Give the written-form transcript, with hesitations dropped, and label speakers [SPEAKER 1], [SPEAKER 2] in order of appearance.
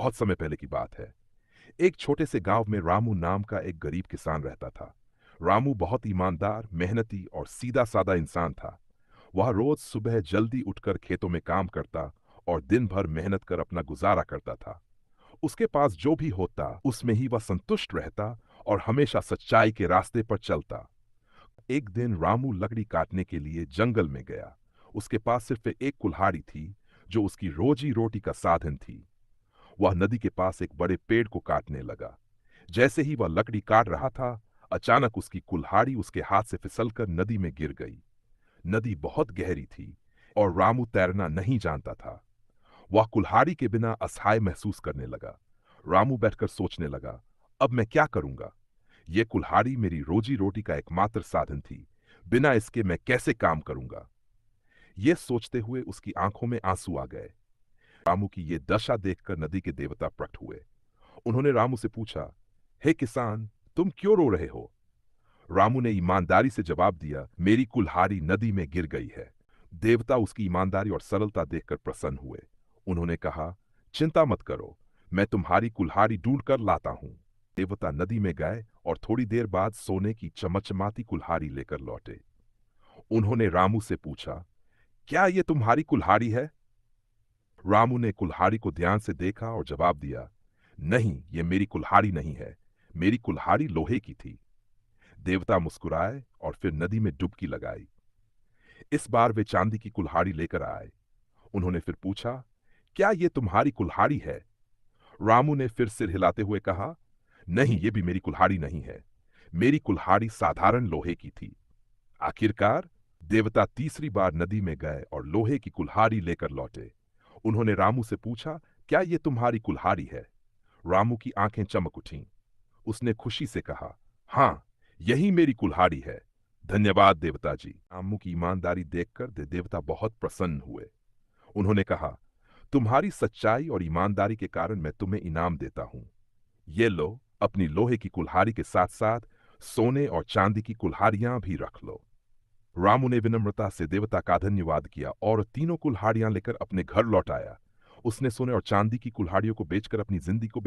[SPEAKER 1] बहुत समय पहले की बात है। एक छोटे से गांव में रामू नाम का एक गरीब किसान रहता था। रामू बहुत ईमानदार, मेहनती और सीधा साधा इंसान था। वह रोज सुबह जल्दी उठकर खेतों में काम करता और दिन भर मेहनत कर अपना गुजारा करता था। उसके पास जो भी होता उसमें ही वह संतुष्ट रहता और हमेशा सच्चाई के रास्ते पर चलता। एक दिन रामू लकड़ी काटने के लिए जंगल में गया। उसके पास सिर्फ एक कुल्हाड़ी थी, जो उसकी रोजी रोटी का साधन थी। वह नदी के पास एक बड़े पेड़ को काटने लगा। जैसे ही वह लकड़ी काट रहा था, अचानक उसकी कुल्हाड़ी उसके हाथ से फिसलकर नदी में गिर गई। नदी बहुत गहरी थी और रामू तैरना नहीं जानता था। वह कुल्हाड़ी के बिना असहाय महसूस करने लगा। रामू बैठकर सोचने लगा, अब मैं क्या करूंगा? ये कुल्हाड़ी मेरी रोजी रोटी का एकमात्र साधन थी। बिना इसके मैं कैसे काम करूंगा? ये सोचते हुए उसकी आंखों में आंसू आ गए। रामू की ये दशा देखकर नदी के देवता प्रकट हुए। उन्होंने रामू से पूछा, हे किसान, तुम क्यों रो रहे हो? रामू ने ईमानदारी से जवाब दिया, मेरी कुल्हाड़ी नदी में गिर गई है। देवता उसकी ईमानदारी और सरलता देखकर प्रसन्न हुए। उन्होंने कहा, चिंता मत करो, मैं तुम्हारी कुल्हाड़ी ढूंढ कर लाता हूं। देवता नदी में गए और थोड़ी देर बाद सोने की चमचमाती कुल्हाड़ी लेकर लौटे। उन्होंने रामू से पूछा, क्या ये तुम्हारी कुल्हाड़ी है? रामू ने कुल्हाड़ी को ध्यान से देखा और जवाब दिया, नहीं, ये मेरी कुल्हाड़ी नहीं है। मेरी कुल्हाड़ी लोहे की थी। देवता मुस्कुराए और फिर नदी में डुबकी लगाई। इस बार वे चांदी की कुल्हाड़ी लेकर आए। उन्होंने फिर पूछा, क्या ये तुम्हारी कुल्हाड़ी है? रामू ने फिर सिर हिलाते हुए कहा, नहीं, ये भी मेरी कुल्हाड़ी नहीं है। मेरी कुल्हाड़ी साधारण लोहे की थी। आखिरकार देवता तीसरी बार नदी में गए और लोहे की कुल्हाड़ी लेकर लौटे। उन्होंने रामू से पूछा, क्या ये तुम्हारी कुल्हाड़ी है? रामू की आंखें चमक उठीं। उसने खुशी से कहा, हाँ, यही मेरी कुल्हाड़ी है। धन्यवाद देवता जी। रामू की ईमानदारी देखकर देवता बहुत प्रसन्न हुए। उन्होंने कहा, तुम्हारी सच्चाई और ईमानदारी के कारण मैं तुम्हें इनाम देता हूं। ये लो, अपनी लोहे की कुल्हाड़ी के साथ साथ सोने और चांदी की कुल्हाड़ियां भी रख लो। रामू ने विनम्रता से देवता का धन्यवाद किया और तीनों कुल्हाड़ियां लेकर अपने घर लौट आया। उसने सोने और चांदी की कुल्हाड़ियों को बेचकर अपनी जिंदगी को